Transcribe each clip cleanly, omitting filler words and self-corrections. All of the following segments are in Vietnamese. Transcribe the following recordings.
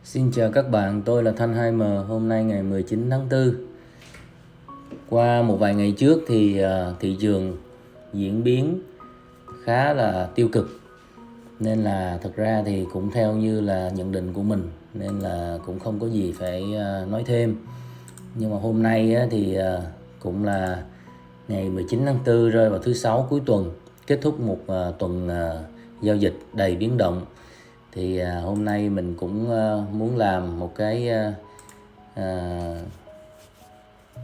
Xin chào các bạn, tôi là Thanh 2M. Hôm nay ngày 19 tháng 4. Qua một vài ngày trước thì thị trường diễn biến khá là tiêu cực, nên là thực ra thì cũng theo như là nhận định của mình, nên là cũng không có gì phải nói thêm. Nhưng mà hôm nay thì cũng là ngày 19 tháng 4 rơi vào thứ sáu cuối tuần, kết thúc một tuần giao dịch đầy biến động. Thì hôm nay mình cũng muốn làm một cái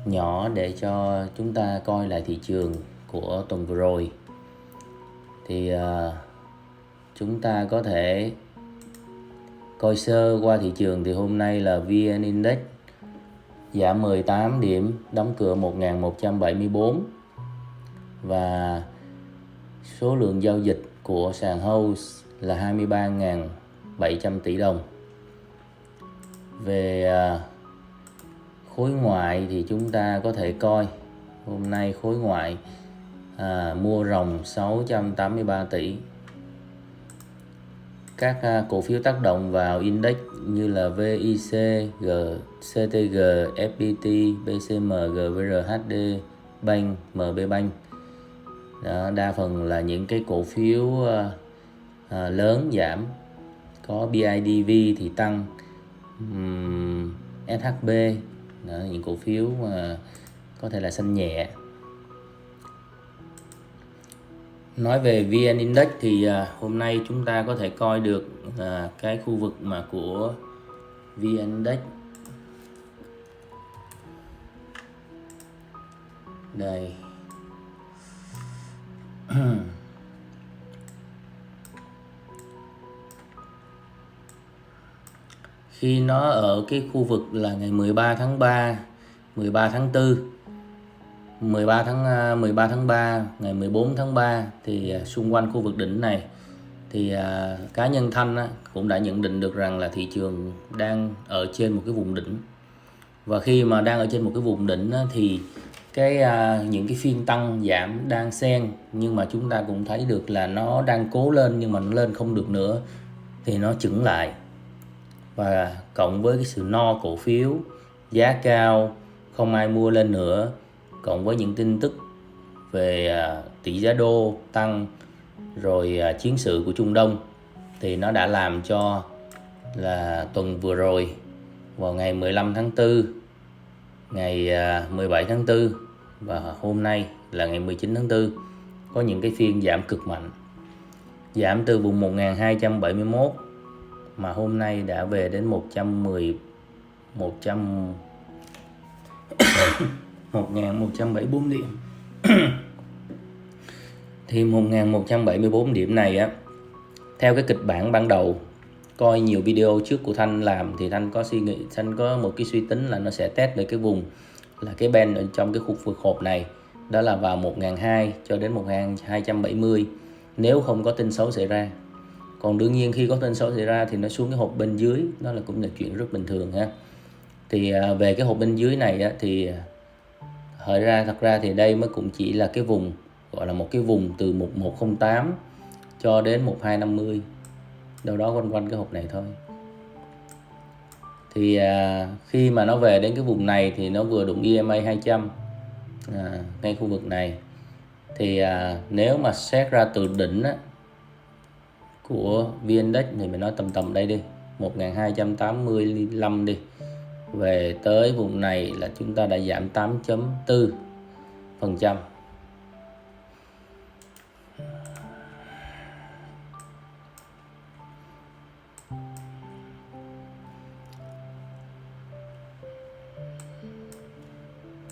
nhỏ để cho chúng ta coi lại thị trường của tuần vừa rồi. Thì chúng ta có thể coi sơ qua thị trường. Thì hôm nay là VN Index giảm 18 điểm, đóng cửa 1174, và số lượng giao dịch của sàn HOSE là 23.700 tỷ đồng. Về khối ngoại thì chúng ta có thể coi hôm nay khối ngoại mua ròng 683 tỷ. Các cổ phiếu tác động vào index như là VIC, CTG, FPT, BCM, GVRHD, Bank, MB Bank. Đó, đa phần là những cái cổ phiếu lớn giảm. Có BIDV thì tăng, SHB, đó, những cổ phiếu mà có thể là xanh nhẹ. Nói về VN Index thì hôm nay chúng ta có thể coi được cái khu vực mà của VN Index. Đây. Khi nó ở cái khu vực là ngày 13 tháng 3, 13 tháng 4, 13 tháng 3, ngày 14 tháng 3 thì xung quanh khu vực đỉnh này thì cá nhân Thanh cũng đã nhận định được rằng là thị trường đang ở trên một cái vùng đỉnh. Và khi mà đang ở trên một cái vùng đỉnh thì những cái phiên tăng giảm đang xen, nhưng mà chúng ta cũng thấy được là nó đang cố lên nhưng mà nó lên không được nữa thì nó chững lại. Và cộng với cái sự no cổ phiếu, giá cao, không ai mua lên nữa, cộng với những tin tức về tỷ giá đô tăng, rồi chiến sự của Trung Đông, thì nó đã làm cho là tuần vừa rồi vào ngày 15 tháng 4, ngày 17 tháng 4 và hôm nay là ngày 19 tháng 4 có những cái phiên giảm cực mạnh. Giảm từ vùng 1271 mà hôm nay đã về đến 1174 điểm. Thì 1174 điểm này theo cái kịch bản ban đầu, coi nhiều video trước của Thanh làm thì Thanh có suy nghĩ, Thanh có một cái suy tính là nó sẽ test về cái vùng là cái band ở trong cái khu vực hộp này, đó là vào 1200 cho đến 1270 nếu không có tin xấu xảy ra. Còn đương nhiên khi có tin xấu xảy ra thì nó xuống cái hộp bên dưới, đó là cũng là chuyện rất bình thường ha. Thì về cái hộp bên dưới này thì thật ra thì đây mới cũng chỉ là cái vùng, gọi là một cái vùng từ 1108 cho đến 1250, đâu đó quanh quanh cái hộp này thôi. Thì khi mà nó về đến cái vùng này thì nó vừa đụng EMA 200 ngay khu vực này. Thì nếu mà xét ra từ đỉnh của VN Index thì mình nói tầm đây đi, 1285 đi, về tới vùng này là chúng ta đã giảm 8.4%.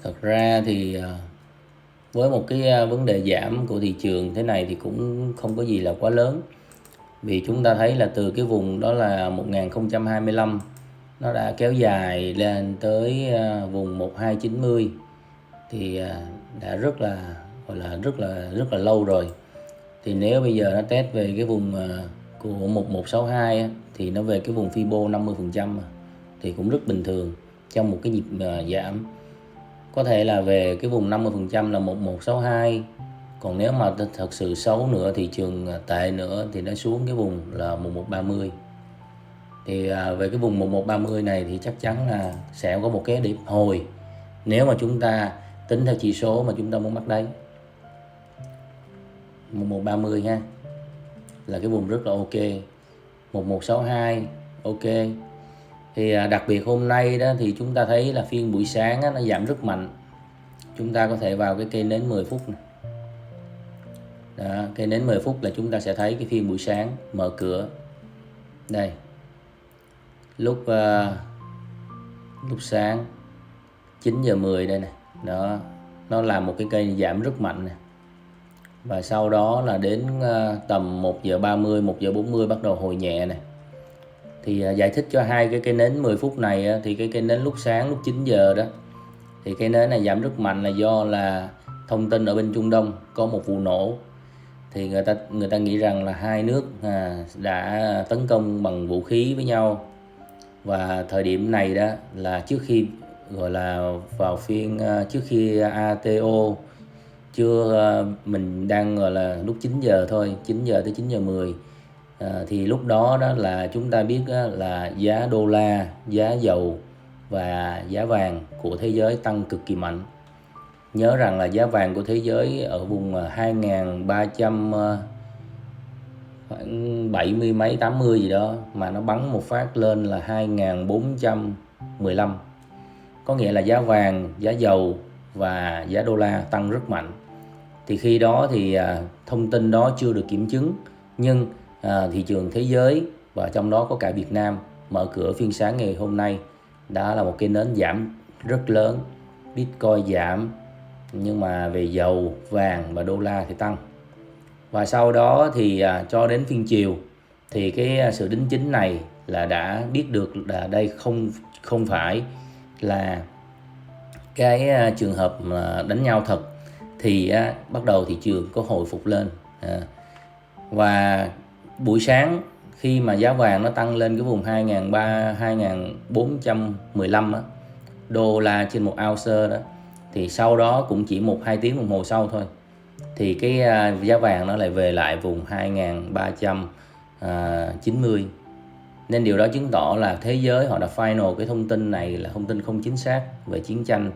Thật ra thì với một cái vấn đề giảm của thị trường thế này thì cũng không có gì là quá lớn. Vì chúng ta thấy là từ cái vùng đó là 1025 nó đã kéo dài lên tới vùng 1290 thì đã rất là gọi là rất là lâu rồi. Thì nếu bây giờ nó test về cái vùng của 1162 thì nó về cái vùng Fibo 50% thì cũng rất bình thường trong một cái nhịp giảm. Có thể là về cái vùng 50% là 1162. Còn nếu mà thật sự xấu nữa, thị trường tệ nữa thì nó xuống cái vùng là 1130. Thì về cái vùng 1130 này thì chắc chắn là sẽ có một cái điểm hồi nếu mà chúng ta tính theo chỉ số mà chúng ta muốn bắt đáy. 1130 ha, là cái vùng rất là ok. 1162 ok. Thì đặc biệt hôm nay đó thì chúng ta thấy là phiên buổi sáng á, nó giảm rất mạnh. Chúng ta có thể vào cái cây nến 10 phút này. Đó, cây nến 10 phút là chúng ta sẽ thấy cái phiên buổi sáng mở cửa đây, lúc sáng 9 giờ 10 đây này. Đó, nó làm một cái cây giảm rất mạnh này. Và sau đó là đến tầm 1 giờ 30, 1 giờ 40 bắt đầu hồi nhẹ này. Thì giải thích cho hai cái cây nến 10 phút này thì cái cây nến lúc sáng lúc 9 giờ đó thì cây nến này giảm rất mạnh là do là thông tin ở bên Trung Đông có một vụ nổ. Thì người ta nghĩ rằng là hai nước đã tấn công bằng vũ khí với nhau. Và thời điểm này đó là trước khi gọi là vào phiên trước khi ATO chưa, mình đang gọi là lúc 9 giờ thôi, 9 giờ tới 9 giờ 10. Thì lúc đó đó là chúng ta biết là giá đô la, giá dầu và giá vàng của thế giới tăng cực kỳ mạnh. Nhớ rằng là giá vàng của thế giới ở vùng 2.300 khoảng 70 mấy 80 gì đó mà nó bắn một phát lên là 2.415. Có nghĩa là giá vàng, giá dầu và giá đô la tăng rất mạnh. Thì khi đó thì thông tin đó chưa được kiểm chứng, nhưng thị trường thế giới và trong đó có cả Việt Nam mở cửa phiên sáng ngày hôm nay đã là một cái nến giảm rất lớn. Bitcoin giảm, nhưng mà về dầu, vàng và đô la thì tăng. Và sau đó thì cho đến phiên chiều thì cái sự đính chính này là đã biết được là đây không phải là cái trường hợp đánh nhau thật. Thì bắt đầu thị trường có hồi phục lên. Và buổi sáng khi mà giá vàng nó tăng lên cái vùng 2.415 đô la trên một ounce đó, thì sau đó cũng chỉ 1-2 tiếng đồng hồ sau thôi thì cái giá vàng nó lại về lại vùng 2.390. Nên điều đó chứng tỏ là thế giới họ đã final cái thông tin này là thông tin không chính xác về chiến tranh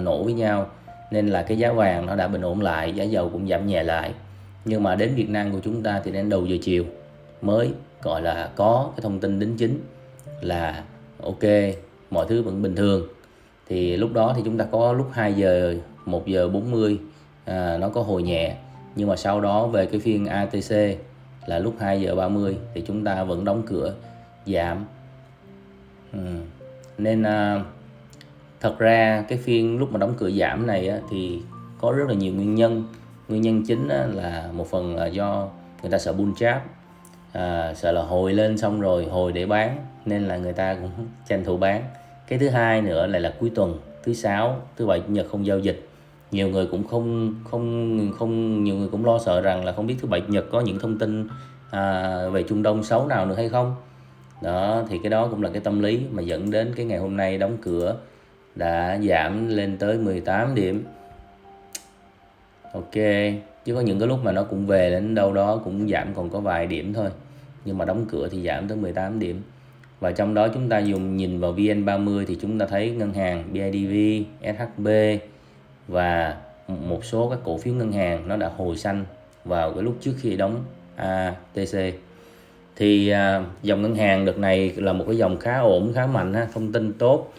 nổ với nhau. Nên là cái giá vàng nó đã bình ổn lại, giá dầu cũng giảm nhẹ lại. Nhưng mà đến Việt Nam của chúng ta thì đến đầu giờ chiều mới gọi là có cái thông tin đính chính là ok, mọi thứ vẫn bình thường. Thì lúc đó thì chúng ta có lúc 2 giờ, 1 giờ 40 nó có hồi nhẹ. Nhưng mà sau đó về cái phiên ATC là lúc 2 giờ 30 thì chúng ta vẫn đóng cửa giảm. Nên thật ra cái phiên lúc mà đóng cửa giảm này thì có rất là nhiều nguyên nhân. Nguyên nhân chính là một phần là do người ta sợ bull trap, sợ là hồi lên xong rồi hồi để bán, nên là người ta cũng tranh thủ bán. Cái thứ hai nữa lại là cuối tuần, thứ Sáu, thứ Bảy, Chủ nhật không giao dịch. Nhiều người cũng nhiều người cũng lo sợ rằng là không biết thứ Bảy, Chủ nhật có những thông tin về Trung Đông xấu nào nữa hay không. Đó, thì cái đó cũng là cái tâm lý mà dẫn đến cái ngày hôm nay đóng cửa đã giảm lên tới 18 điểm. Ok, chứ có những cái lúc mà nó cũng về đến đâu đó cũng giảm còn có vài điểm thôi. Nhưng mà đóng cửa thì giảm tới 18 điểm. Và trong đó chúng ta nhìn vào VN30 thì chúng ta thấy ngân hàng BIDV, SHB và một số các cổ phiếu ngân hàng nó đã hồi xanh vào cái lúc trước khi đóng ATC. Thì dòng ngân hàng đợt này là một cái dòng khá ổn, khá mạnh ha, thông tin tốt.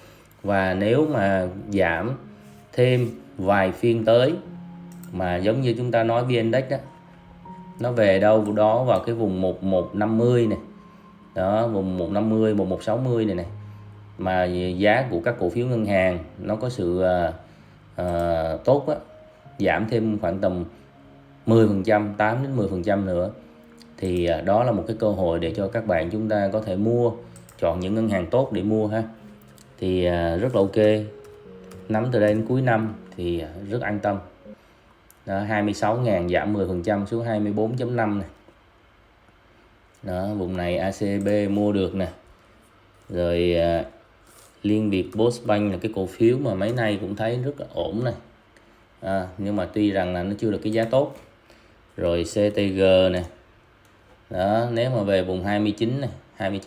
Và nếu mà giảm thêm vài phiên tới mà giống như chúng ta nói VN Index đó, nó về đâu đó vào cái vùng 1150 này. Đó, vùng 150, 1160 này này. Mà giá của các cổ phiếu ngân hàng nó có sự tốt á, giảm thêm khoảng tầm 10%, 8 đến 10% nữa. Thì đó là một cái cơ hội để cho các bạn chúng ta có thể mua, chọn những ngân hàng tốt để mua ha. Thì rất là ok. Nắm từ đây đến cuối năm thì rất an tâm. Đó, 26.000 giảm 10% xuống 24.5 này. Đó, vùng này ACB mua được nè. Rồi Liên Việt Postbank là cái cổ phiếu mà mấy nay cũng thấy rất là ổn này. Nhưng mà tuy rằng là nó chưa được cái giá tốt. Rồi CTG nè. Đó, nếu mà về vùng 29 này, 29